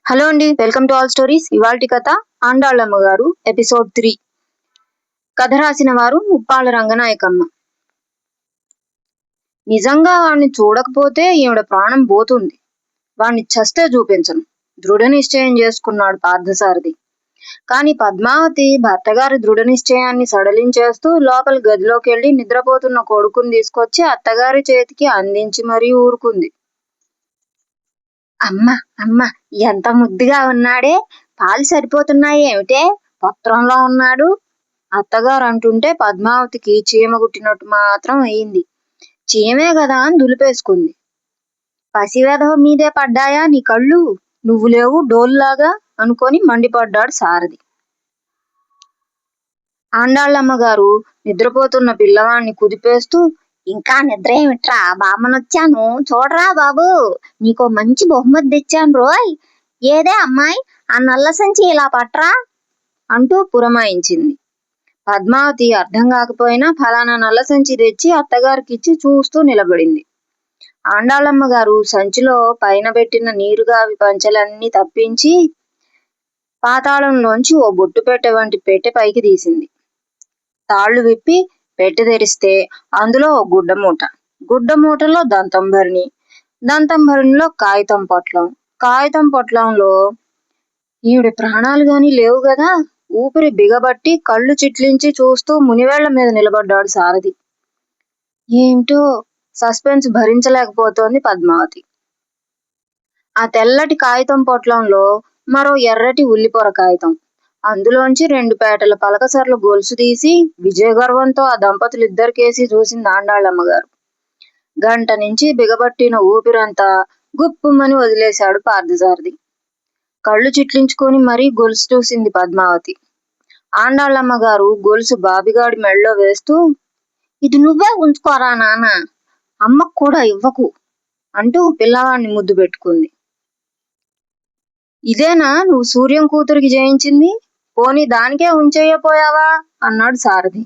Hello అండి, welcome to all stories. ఇవాల్టి కథ ఆండాళ్ళమ్మ గారు ఎపిసోడ్ 3. కథ రాసిన వారు ముప్పాళ్ళ రంగనాయకమ్మ. నిజంగా వాణ్ణి చూడకపోతే ఈవిడ ప్రాణం పోతుంది. వాణ్ణి చస్తే చూపించను, దృఢ నిశ్చయం చేసుకున్నాడు పార్థసారథి. కాని పద్మావతి భర్తగారి దృఢ నిశ్చయాన్ని సడలించేస్తూ లోపలి గదిలోకి వెళ్లి నిద్రపోతున్న కొడుకుని తీసుకొచ్చి అత్తగారి చేతికి అందించి మరీ ఊరుకుంది. అమ్మ అమ్మ ఎంత ముద్దుగా ఉన్నాడే, పాలు సరిపోతున్నాయి ఏమిటే, పత్రంలో ఉన్నాడు అత్తగారు అంటుంటే పద్మావతికి చీమ గుట్టినట్టు మాత్రం అయింది. చీమే కదా అని దులిపేసుకుంది. పసివెధవ మీదే పడ్డాయా నీ కళ్ళు, నువ్వు లేవు డోల్లాగా అనుకొని మండిపడ్డాడు సారథి. ఆండాళ్ళమ్మ గారు నిద్రపోతున్న పిల్లవాణ్ణి కుదిపేస్తూ, ఇంకా నిద్ర ఏమిట్రా, బామ్మనొచ్చాను చూడరా బాబు, నీకో మంచి బహుమతి తెచ్చాను రోయ్, ఏదే అమ్మాయి ఆ నల్ల సంచి ఇలా పట్రా అంటూ పురమాయించింది. పద్మావతి అర్థం కాకపోయినా ఫలానా నల్ల సంచి తెచ్చి అత్తగారికిచ్చి చూస్తూ నిలబడింది. ఆండాళ్ళమ్మ గారు సంచిలో పైన పెట్టిన నీరుగావి పంచెలన్నీ తప్పించి పాతాళంలోంచి ఓ బొట్టు పెట్టె వంటి పెట్టె పైకి తీసింది. తాళ్లు విప్పి పెట్టె తెరిస్తే అందులో ఓ గుడ్డమూటలో దంతం భరణిలో కాగితం పొట్లంలో ఈవిడ ప్రాణాలు గాని లేవు గదా. ఊపిరి బిగబట్టి కళ్ళు చిట్లించి చూస్తూ మునివేళ్ల మీద నిలబడ్డాడు సారథి. ఏమిటో సస్పెన్స్ భరించలేకపోతోంది పద్మావతి. ఆ తెల్లటి కాగితం పొట్లంలో మరో ఎర్రటి ఉల్లిపొర కాగితం, అందులోంచి 2 పేటల పలకసర్ల గొలుసు తీసి విజయగర్వంతో ఆ దంపతులిద్దరికేసి చూసింది ఆండాళ్ళమ్మగారు. గంట నుంచి బిగబట్టిన ఊపిరంతా గుప్పుమని వదిలేశాడు పార్థసారథి. కళ్ళు చిట్లించుకొని మరీ గొలుసు చూసింది పద్మావతి. ఆండాళ్ళమ్మగారు గొలుసు బాబిగాడి మెళ్ళో వేస్తూ, ఇది నువ్వే ఉంచుకోరా నాన్న, అమ్మకు కూడా ఇవ్వకు అంటూ పిల్లవాడిని ముద్దు పెట్టుకుంది. ఇదేనా నువ్వు సూర్యం కూతురికి జయించింది, పోనీ దానికే ఉంచేయపోయావా అన్నాడు సారథి.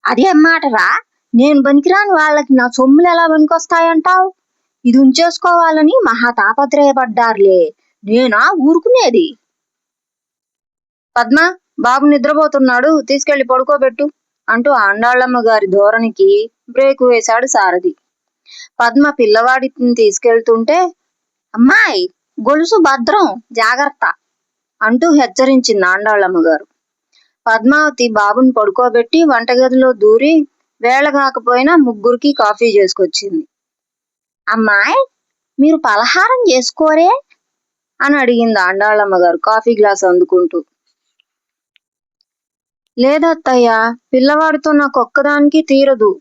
అదేం మాటరా, నేను పనికిరాని వాళ్ళకి నా సొమ్ములు ఎలా పనికొస్తాయంటావు, ఇది ఉంచేసుకోవాలని మహా తాపత్రయపడ్డారులే, నేనా ఊరుకునేది. పద్మ, బాబు నిద్రపోతున్నాడు, తీసుకెళ్లి పడుకోబెట్టు అంటూ ఆండాళ్ళమ్మ గారి ధోరణికి బ్రేక్ వేశాడు సారథి. పద్మ పిల్లవాడిని తీసుకెళ్తుంటే, అమ్మాయి గొలుసు భద్రం, జాగ్రత్త అంటూ హెచ్చరించింది ఆండాళ్ళమ్మ గారు. పద్మావతి బాబుని పడుకోబెట్టి వంటగదిలో దూరి వేళ కాకపోయినా ముగ్గురికి కాఫీ చేసుకొచ్చింది. అమ్మాయి, మీరు పలహారం చేసుకోరే అని అడిగింది ఆండాళ్ళమ్మ గారు కాఫీ గ్లాస్ అందుకుంటూ. లేదత్తయ్యా, పిల్లవాడితో నాకు ఒక్కదానికి తీరదు,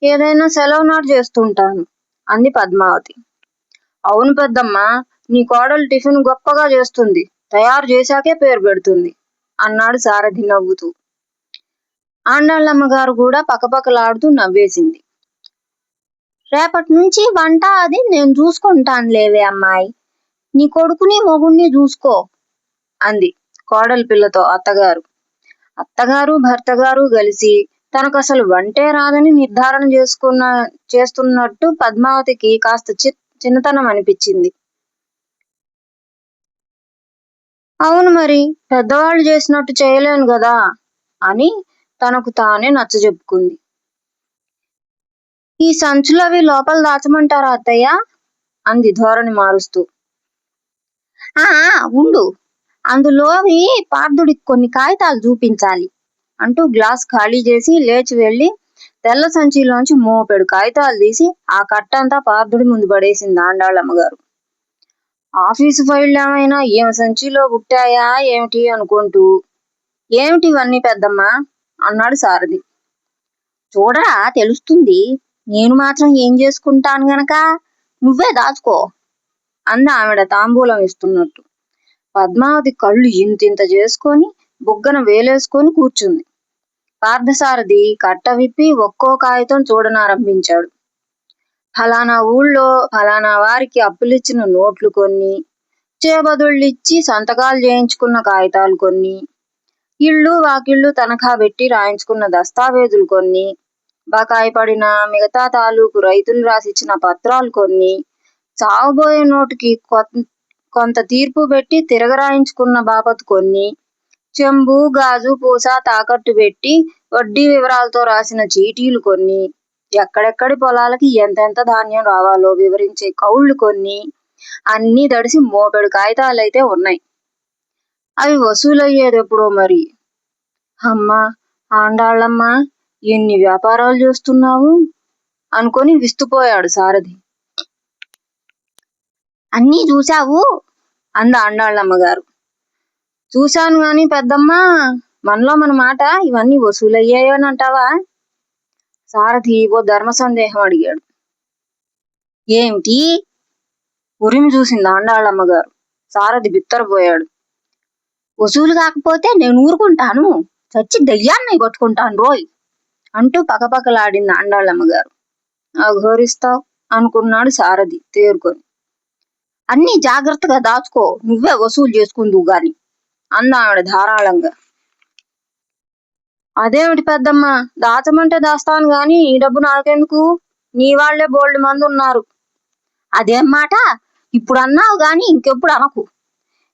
ఏదైనా సెలవు నాడు చేస్తుంటాను అంది పద్మావతి. అవును పెద్దమ్మ, నీ కోడలు టిఫిన్ గొప్పగా చేస్తుంది, తయారు చేశాకే పేరు పెడుతుంది అన్నాడు సారథి నవ్వుతూ. ఆండాళ్ళమ్మ గారు కూడా పకపకలాడుతూ నవ్వేసింది. రేపటి నుంచి వంట అది నేను చూసుకుంటాను లేవే అమ్మాయి, నీ కొడుకుని మొగుణ్ణి చూసుకో అంది కోడలి పిల్లతో అత్తగారు భర్తగారు కలిసి తనకు అసలు వంటే రాదని నిర్ధారణ చేస్తున్నట్టు పద్మావతికి కాస్త చిన్నతనం అనిపించింది. అవును మరి, పెద్దవాళ్ళు చేసినట్టు చేయలేను గదా అని తనకు తానే నచ్చజెప్పుకుంది. ఈ సంచులవి లోపల దాచమంటారా అత్తయ్య అంది ధోరణి మారుస్తూ. ఉండు, అందులోవి పార్థుడికి కొన్ని కాగితాలు చూపించాలి అంటూ గ్లాస్ ఖాళీ చేసి లేచి వెళ్లి తెల్ల సంచిలోంచి మోపెడు కాగితాలు తీసి ఆ కట్టంతా పార్థుడి ముందు పడేసింది ఆండాళ్ళమ్మగారు. ఆఫీసు ఫైళ్ళు ఏమైనా ఏం సంచిలో పుట్టాయా ఏమిటి అనుకుంటూ, ఏమిటి ఇవన్నీ పెద్దమ్మా అన్నాడు సారథి. చూడరా తెలుస్తుంది, నేను మాత్రం ఏం చేసుకుంటాను గనక నువ్వే దాచుకో అంది ఆవిడ తాంబూలం ఇస్తున్నట్టు. పద్మావతి కళ్ళు ఇంతింత చేసుకొని బుగ్గన వేలేసుకొని కూర్చుంది. పార్థసారథి కట్ట విప్పి ఒక్కో కాగితం చూడనారంభించాడు. ఫలానా ఊళ్ళో ఫలానా వారికి అప్పులిచ్చిన నోట్లు కొన్ని, చేబదుళ్ళిచ్చి సంతకాలు చేయించుకున్న కాగితాలు కొన్ని, ఇళ్ళు వాకిళ్ళు తనఖా పెట్టి రాయించుకున్న దస్తావేజులు కొన్ని, బకాయి పడిన మిగతా తాలూకు రైతులు రాసిచ్చిన పత్రాలు కొన్ని, చావబోయే నోటుకి కొంత తీర్పు పెట్టి తిరగరాయించుకున్న బాపతు కొన్ని, చెంబు గాజు పూస తాకట్టు పెట్టి వడ్డీ వివరాలతో రాసిన చీటీలు కొన్ని, ఎక్కడెక్కడి పొలాలకి ఎంతెంత ధాన్యం రావాలో వివరించే కౌళ్లు కొన్ని, అన్నీ తడిసి మోపెడు కాగితాలైతే ఉన్నాయి. అవి వసూలయ్యేదెప్పుడో మరి. అమ్మా ఆండాళ్ళమ్మా, ఎన్ని వ్యాపారాలు చేస్తున్నావు అనుకొని విస్తుపోయాడు సారథి. అన్నీ చూశావు అంద ఆండాళ్ళమ్మగారు. చూశాను గాని పెద్దమ్మా, మనలో మన మాట ఇవన్నీ వసూలయ్యాయోనంటావా? సారథి ఓ ధర్మ సందేహం అడిగాడు. ఏమిటి? ఉరిమి చూసింది ఆండాళ్ళమ్మగారు. సారథి బిత్తరపోయాడు. వసూలు కాకపోతే నేను ఊరుకుంటాను, చచ్చి దయ్యాన్ని కొట్టుకుంటాను రోయ్ అంటూ పకపకలాడింది ఆండాళ్ళమ్మగారు. అఘోరిస్తావు అనుకున్నాడు సారథి తేరుకొని. అన్నీ జాగ్రత్తగా దాచుకో, నువ్వే వసూలు చేసుకుందువు గాని అంది ఆవిడ ధారాళంగా. అదేమిటి పెద్దమ్మ, దాచమంటే దాస్తాను గాని ఈ డబ్బు నాకెందుకు? నీ వాళ్లే బోల్డ్ మంది ఉన్నారు. అదేం మాట? ఇప్పుడు అన్నావు గాని ఇంకెప్పుడు అనకు.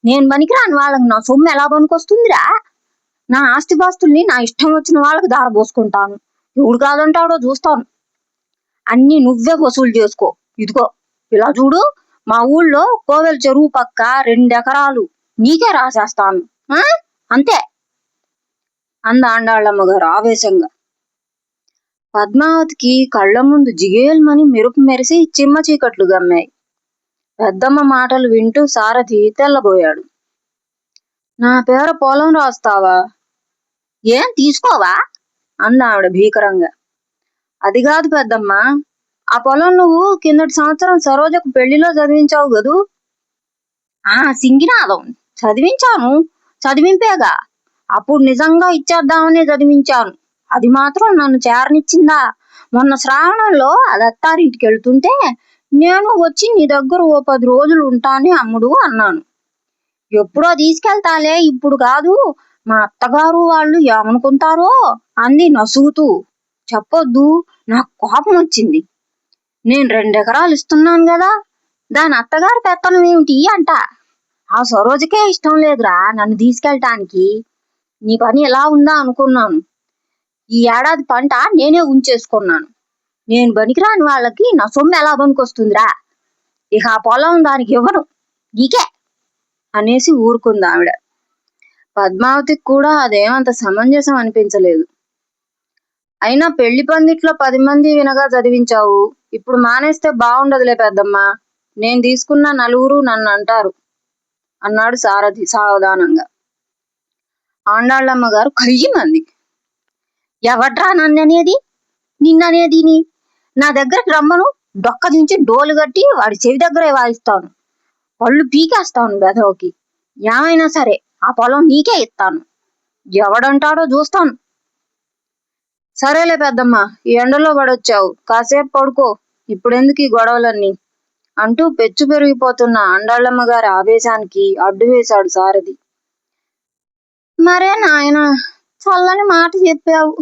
నేను పనికిరాని వాళ్ళకి నా సొమ్ము ఎలా పనికొస్తుందిరా? నా ఆస్తిపాస్తుల్ని నా ఇష్టం వచ్చిన వాళ్ళకి దారబోసుకుంటాను. ఎవడు కాదంటాడో చూస్తాను. అన్నీ నువ్వే వసూలు చేసుకో. ఇదిగో ఇలా చూడు, మా ఊళ్ళో కోవెల చెరువు పక్క 2 ఎకరాలు నీకే రాసేస్తాను, అంతే అంద ఆండాళ్ళమ్మగారు ఆవేశంగా. పద్మావతికి కళ్ళ ముందు జిగేల్మని మెరుపు మెరిసి చిమ్మ చీకట్లు గమ్మాయి. పెద్దమ్మ మాటలు వింటూ సారథి తెల్లబోయాడు. నా పేర పొలం రాస్తావా? ఏం తీసుకోవా అంద ఆవిడ భీకరంగా. అది కాదు పెద్దమ్మ, ఆ పొలం నువ్వు కిందటి సంవత్సరం సరోజకు పెళ్లిలో చదివించావు గదు. సింగినాదం చదివించాను, చదివింపేగా. అప్పుడు నిజంగా ఇచ్చేద్దామనే చదివించాను. అది మాత్రం నన్ను చేరనిచ్చిందా? మొన్న శ్రావణంలో అది అత్తారింటికి వెళ్తుంటే నేను వచ్చి నీ దగ్గర ఓ 10 రోజులు ఉంటానే అమ్ముడు అన్నాను. ఎప్పుడో తీసుకెళ్తాలే, ఇప్పుడు కాదు, మా అత్తగారు వాళ్ళు ఏమనుకుంటారో అంది నసుగుతూ. చెప్పొద్దు, నాకు కోపం వచ్చింది. నేను 2 ఎకరాలు ఇస్తున్నాను కదా, దాని అత్తగారి పెత్తనం ఏమిటి అంట. ఆ సరోజకే ఇష్టం లేదురా నన్ను తీసుకెళ్ళటానికి. నీ పని ఎలా ఉందా అనుకున్నాను. ఈ ఏడాది పంట నేనే ఉంచేసుకున్నాను. నేను పనికిరాని వాళ్ళకి నా సొమ్ము ఎలా పనికొస్తుందిరా? ఇక ఆ పొలం దానికి ఇవ్వను, నీకే అనేసి ఊరుకుంది ఆవిడ. పద్మావతికి కూడా అదేమంత సమంజసం అనిపించలేదు. అయినా పెళ్లి పందిట్లో 10 మంది వినగా చదివించావు, ఇప్పుడు మానేస్తే బాగుండదులే పెద్దమ్మా. నేను తీసుకున్న 4 నన్ను అంటారు అన్నాడు సారథి సావధానంగా. ఆండాళ్ళమ్మగారు కయ్యమంది. ఎవడ్రా నన్ననేది? నిన్ననేదిని? నా దగ్గరకు రమ్మను, డొక్క దించి డోలు కట్టి వాడి చెవి దగ్గరే వాయిస్తాను. పళ్ళు పీకేస్తాను బెదవకి. ఏమైనా సరే ఆ పొలం నీకే ఇస్తాను. ఎవడంటాడో చూస్తాను. సరేలే పెద్దమ్మ, ఈ ఎండలో పడొచ్చావు, కాసేపు పడుకో, ఇప్పుడెందుకు ఈ గొడవలన్నీ అంటూ పెచ్చు పెరిగిపోతున్న ఆండాళ్ళమ్మగారి ఆవేశానికి అడ్డు వేశాడు సారథి. మరే నాయన, చల్లని మాట చెప్పావు,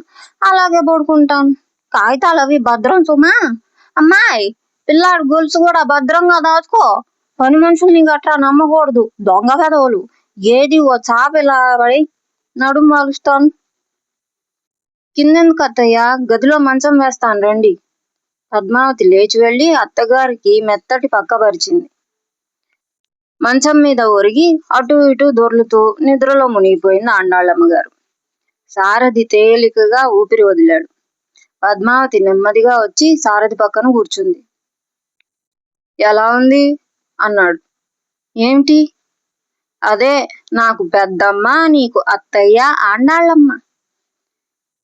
అలాగే పడుకుంటాను. కాగితాలు అవి భద్రం సుమా. అమ్మాయి, పిల్లాడు గొలుసు కూడా భద్రంగా దాచుకో. పని మనుషుల్ని గట్రా నమ్మకూడదు, దొంగ పెదవులు. ఏది ఓ చాప ఇలా పడి నడుము వాలుస్తాను. కిందెందుకు అత్తయ్య, గదిలో మంచం వేస్తాను రండి. పద్మావతి లేచి వెళ్లి అత్తగారికి మెత్తటి పక్కపరిచింది. మంచం మీద ఒరిగి అటు ఇటు దొర్లుతూ నిద్రలో మునిగిపోయింది ఆండాళ్ళమ్మగారు. సారథి తేలికగా ఊపిరి వదిలాడు. పద్మావతి నెమ్మదిగా వచ్చి సారథి పక్కన కూర్చుంది. ఎలా ఉంది అన్నాడు. ఏమిటి? అదే, నాకు పెద్దమ్మ, నీకు అత్తయ్య, ఆండాళ్ళమ్మ.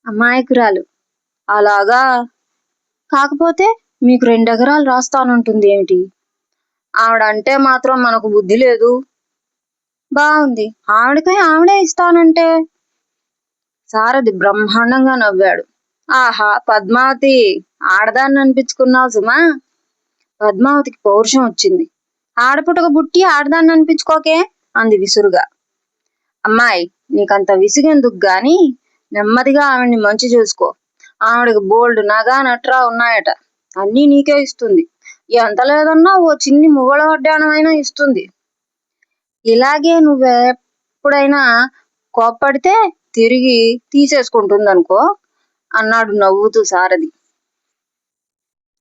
అమాయకురాలు. అలాగా? కాకపోతే మీకు 2 ఎకరాలు రాస్తానంటుంది ఏమిటి? ఆవిడంటే మాత్రం మనకు బుద్ధి లేదు. బాగుంది, ఆవిడకై ఆవిడే ఇస్తానంటే. సారథి బ్రహ్మాండంగా నవ్వాడు. ఆహా పద్మావతి, ఆడదాన్ని అనిపించుకున్నావు సుమా. పద్మావతికి పౌరుషం వచ్చింది. ఆడపుటక బుట్టి ఆడదాన్ని అనిపించుకోకే అంది విసురుగా. అమ్మాయి, నీకంత విసుగెందుకు గాని నెమ్మదిగా ఆవిడ్ని మంచి చూసుకో. ఆవిడకి బోల్డ్ నగా నట్రా ఉన్నాయట, అన్నీ నీకే ఇస్తుంది. ఎంత లేదన్నా ఓ చిన్ని మువ్వల వడ్డాణమైనా ఇస్తుంది. ఇలాగే నువ్వెప్పుడైనా కోప్పడితే తిరిగి తీసేసుకుంటుందనుకో అన్నాడు నవ్వుతూ సారథి.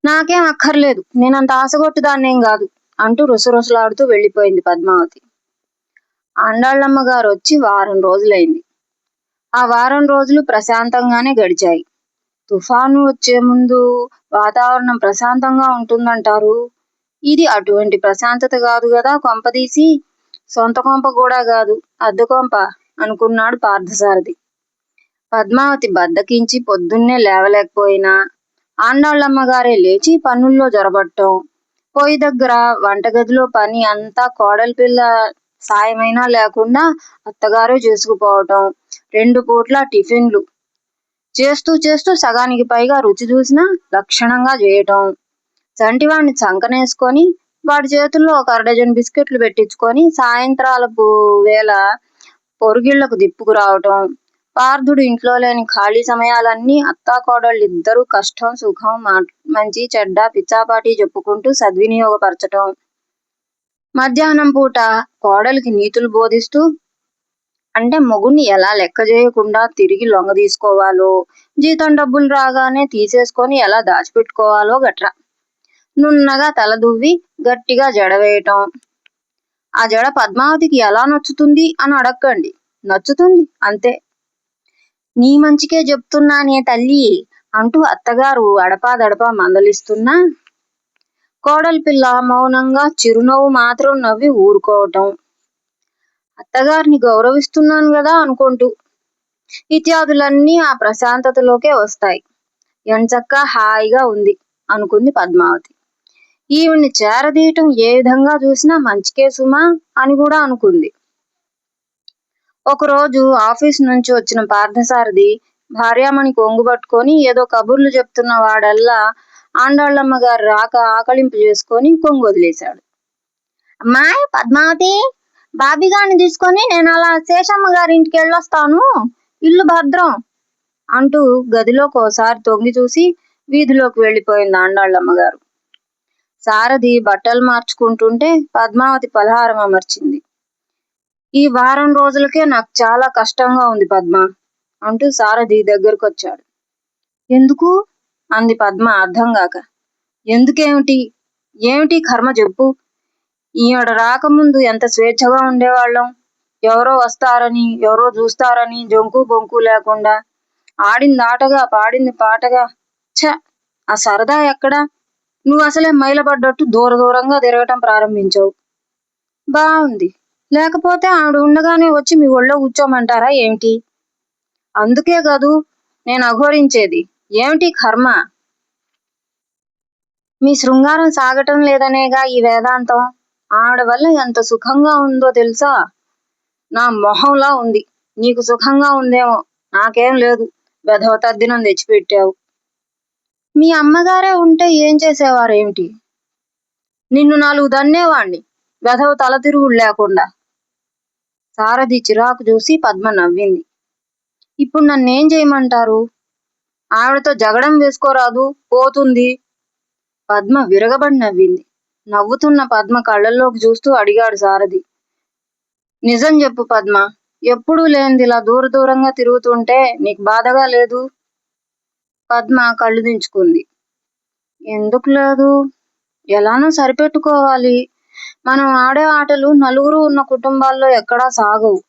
నాకేం అక్కర్లేదు, నేనంత ఆశగొట్టుదాన్నేం గాదు అంటూ రుసరుసలాడుతూ వెళ్ళిపోయింది పద్మావతి. ఆండాళ్ళమ్మ గారు వచ్చి వారం రోజులైంది. ఆ వారం రోజులు ప్రశాంతంగానే గడిచాయి. తుఫాను వచ్చే ముందు వాతావరణం ప్రశాంతంగా ఉంటుందంటారు. ఇది అటువంటి ప్రశాంతత కాదు గదా కొంపదీసి. సొంత కొంప కూడా కాదు, అద్దె కొంప అనుకున్నాడు పార్థసారథి. పద్మావతి బద్దకించి పొద్దున్నే లేవలేకపోయినా ఆండాళ్ళమ్మగారే లేచి పనుల్లో జొరబట్టం, పొయ్యి దగ్గర వంటగదిలో పని అంతా కోడలి పిల్ల సాయమైనా లేకుండా అత్తగారే చేసుకుపోవటం, 2 పూట్ల టిఫిన్లు చేస్తూ చేస్తూ సగానికి పైగా రుచి చూసినా లక్షణంగా చేయటం, చంటివాణ్ణి చంకనేసుకొని వాడి చేతుల్లో ఒక అరడజన్ బిస్కెట్లు పెట్టించుకొని సాయంత్రాలపు వేళ పొరుగిళ్లకు దిప్పుకురావటం, పార్థుడు ఇంట్లో లేని ఖాళీ సమయాలన్నీ అత్తాకోడళ్ళిద్దరూ కష్టం సుఖం మంచి చెడ్డ పిచ్చాపాటి చెప్పుకుంటూ సద్వినియోగపరచటం, మధ్యాహ్నం పూట కోడలికి నీతులు బోధిస్తూ, అంటే మొగుణ్ణి ఎలా లెక్క చేయకుండా తిరిగి లొంగ తీసుకోవాలో, జీతం డబ్బులు రాగానే తీసేసుకొని ఎలా దాచిపెట్టుకోవాలో గట్రా. నున్నగా తల దువ్వి గట్టిగా జడ వేయటం. ఆ జడ పద్మావతికి ఎలా నచ్చుతుంది అని అడక్కండి, నచ్చుతుంది అంతే. నీ మంచికే చెప్తున్నానే తల్లి అంటూ అత్తగారు అడపాదడపా మందలిస్తున్నా కోడలి పిల్ల మౌనంగా చిరునవ్వు మాత్రం నవ్వి ఊరుకోవటం, అత్తగారిని గౌరవిస్తున్నాను గదా అనుకుంటూ. ఇత్యాదులన్నీ ఆ ప్రశాంతతలోకే వస్తాయి. ఎంచక్కా హాయిగా ఉంది అనుకుంది పద్మావతి. ఈవిడ్ని చేరదీయటం ఏ విధంగా చూసినా మంచికే సుమా అని కూడా అనుకుంది. ఒకరోజు ఆఫీసు నుంచి వచ్చిన పార్థసారథి భార్యామణి కొంగు పట్టుకొని ఏదో కబుర్లు చెప్తున్న వాడల్లా ఆండాళ్ళమ్మ గారు రాక ఆకలింపు చేసుకొని కొంగు వదిలేశాడు. అమ్మాయి పద్మావతి, బాబిగాన్ని తీసుకొని నేను అలా శేషమ్మ గారి ఇంటికి వెళ్ళొస్తాను, ఇల్లు భద్రం అంటూ గదిలోకి ఓసారి తొంగి చూసి వీధిలోకి వెళ్ళిపోయింది ఆండాళ్ళమ్మ గారు. సారథి బట్టలు మార్చుకుంటుంటే పద్మావతి పలహారం అమర్చింది. ఈ వారం రోజులకే నాకు చాలా కష్టంగా ఉంది పద్మ అంటూ సారథి దగ్గరకొచ్చాడు. ఎందుకు అంది పద్మ అర్థం కాక. ఎందుకేమిటి, ఏమిటి కర్మ చెప్పు. ఈవిడ రాకముందు ఎంత స్వేచ్ఛగా ఉండేవాళ్ళం. ఎవరో వస్తారని ఎవరో చూస్తారని జంకు బొంకు లేకుండా ఆడింది ఆటగా పాడింది పాటగా. ఛ, ఆ సరదా ఎక్కడా? నువ్వు అసలే మైలపడ్డట్టు దూరంగా తిరగటం ప్రారంభించావు. బాగుంది, లేకపోతే ఆవిడ ఉండగానే వచ్చి మీ ఒళ్ళో కూర్చోమంటారా ఏమిటి? అందుకే కదూ నేను అఘోరించేది. ఏమిటి కర్మ? మీ శృంగారం సాగటం లేదనేగా ఈ వేదాంతం. ఆవిడ వల్ల ఎంత సుఖంగా ఉందో తెలుసా? నా మొహంలా ఉంది. నీకు సుఖంగా ఉందేమో, నాకేం లేదు. వెధవ తద్దినం తెచ్చిపెట్టావు. మీ అమ్మగారే ఉంటే ఏం చేసేవారేమిటి? నిన్ను 4 దన్నేవాణ్ణి, వెధవ తల తిరుగుడు లేకుండా. సారథి చిరాకు చూసి పద్మ నవ్వింది. ఇప్పుడు నన్నేం చేయమంటారు? ఆవిడతో జగడం వేసుకోరాదు, పోతుంది. పద్మ విరగబడి నవ్వింది. నవ్వుతున్న పద్మ కళ్ళల్లోకి చూస్తూ అడిగాడు సారథి. నిజం చెప్పు పద్మ, ఎప్పుడూ లేనిది ఇలా దూరంగా తిరుగుతుంటే నీకు బాధగా లేదు? పద్మ కళ్ళు దించుకుంది. ఎందుకు లేదు, ఎలానో సరిపెట్టుకోవాలి. మనం ఆడే ఆటలు నలుగురు ఉన్న కుటుంబాల్లో ఎక్కడా సాగవు.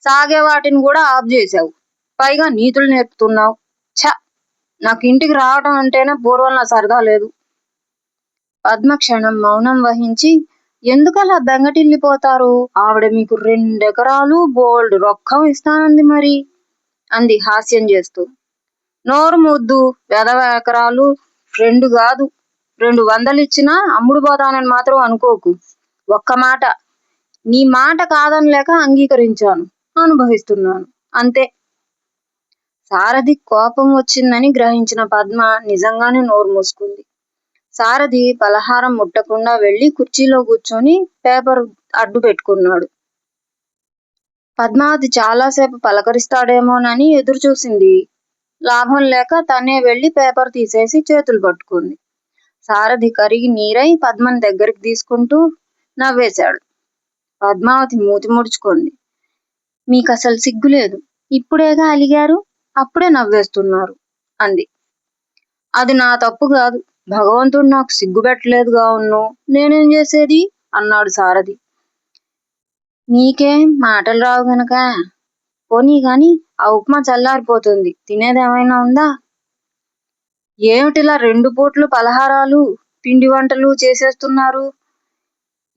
సాగే వాటిని కూడా ఆఫ్ చేశావు, పైగా నీతులు నేర్పుతున్నావు. ఛ, నాకు ఇంటికి రావటం అంటేనే పూర్వంలా సరదా లేదు. పద్మ క్షణం మౌనం వహించి, ఎందుకలా బెంగటిల్లిపోతారు? ఆవిడ మీకు 2 ఎకరాలు బోల్డ్ రొక్కం ఇస్తానంది మరి అంది హాస్యం చేస్తూ. నోరు ముద్దు, వెధవ ఎకరాలు 2 కాదు, 200 ఇచ్చినా అమ్ముడు పోతానని మాత్రం అనుకోకు. ఒక్క మాట, నీ మాట కాదనలేక అంగీకరించాను, అనుభవిస్తున్నాను అంతే. సారథి కోపం వచ్చిందని గ్రహించిన పద్మ నిజంగానే నోరు మూసుకుంది. సారథి పలహారం ముట్టకుండా వెళ్లి కుర్చీలో కూర్చొని పేపర్ అడ్డు పెట్టుకున్నాడు. పద్మావతి చాలాసేపు పలకరిస్తాడేమోనని ఎదురు చూసింది. లాభం లేక తనే వెళ్లి పేపర్ తీసేసి చేతులు పట్టుకుంది. సారథి కరిగి నీరై పద్మని దగ్గరికి తీసుకుంటూ నవ్వేశాడు. పద్మావతి మూతి ముడుచుకుంది. మీకసలు సిగ్గులేదు. ఇప్పుడేగా అలిగారు, అప్పుడే నవ్వేస్తున్నారు అంది. అది నా తప్పు కాదు. భగవంతుడు నాకు సిగ్గు పెట్టలేదుగా ఉన్ను. నేనేం చేసేది అన్నాడు సారథి. నీకేం మాటలు రావు గనక. పోనీ గాని ఆ ఉప్మా చల్లారిపోతుంది. తినేదేమైనా ఉందా? ఏమిటిలా 2 పూట్లు పలహారాలు, పిండి వంటలు చేసేస్తున్నారు?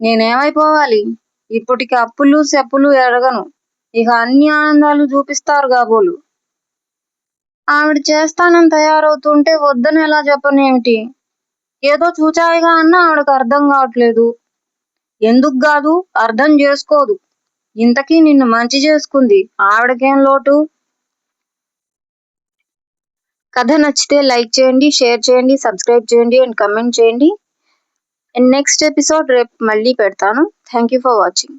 నేనేమైపోవాలి? ఇప్పటికి అప్పులు సెప్పులు ఎరగను. ఇక అన్ని ఆనందాలు చూపిస్తారు కాబోలు. ఆవిడ చేస్తానని తయారవుతుంటే వద్దని ఎలా చెప్పనేమిటి? ఏదో చూచాయిగా అన్నా ఆవిడకు అర్థం కావట్లేదు. ఎందుకు కాదు, అర్థం చేసుకోదు. ఇంతకీ నిన్ను మంచి చేసుకుంది, ఆవిడకేం లోటు? కథ నచ్చితే లైక్ చేయండి, షేర్ చేయండి, సబ్స్క్రైబ్ చేయండి అండ్ కమెంట్ చేయండి. నెక్స్ట్ ఎపిసోడ్ రేపు మళ్ళీ పెడతాను. Thank you for watching.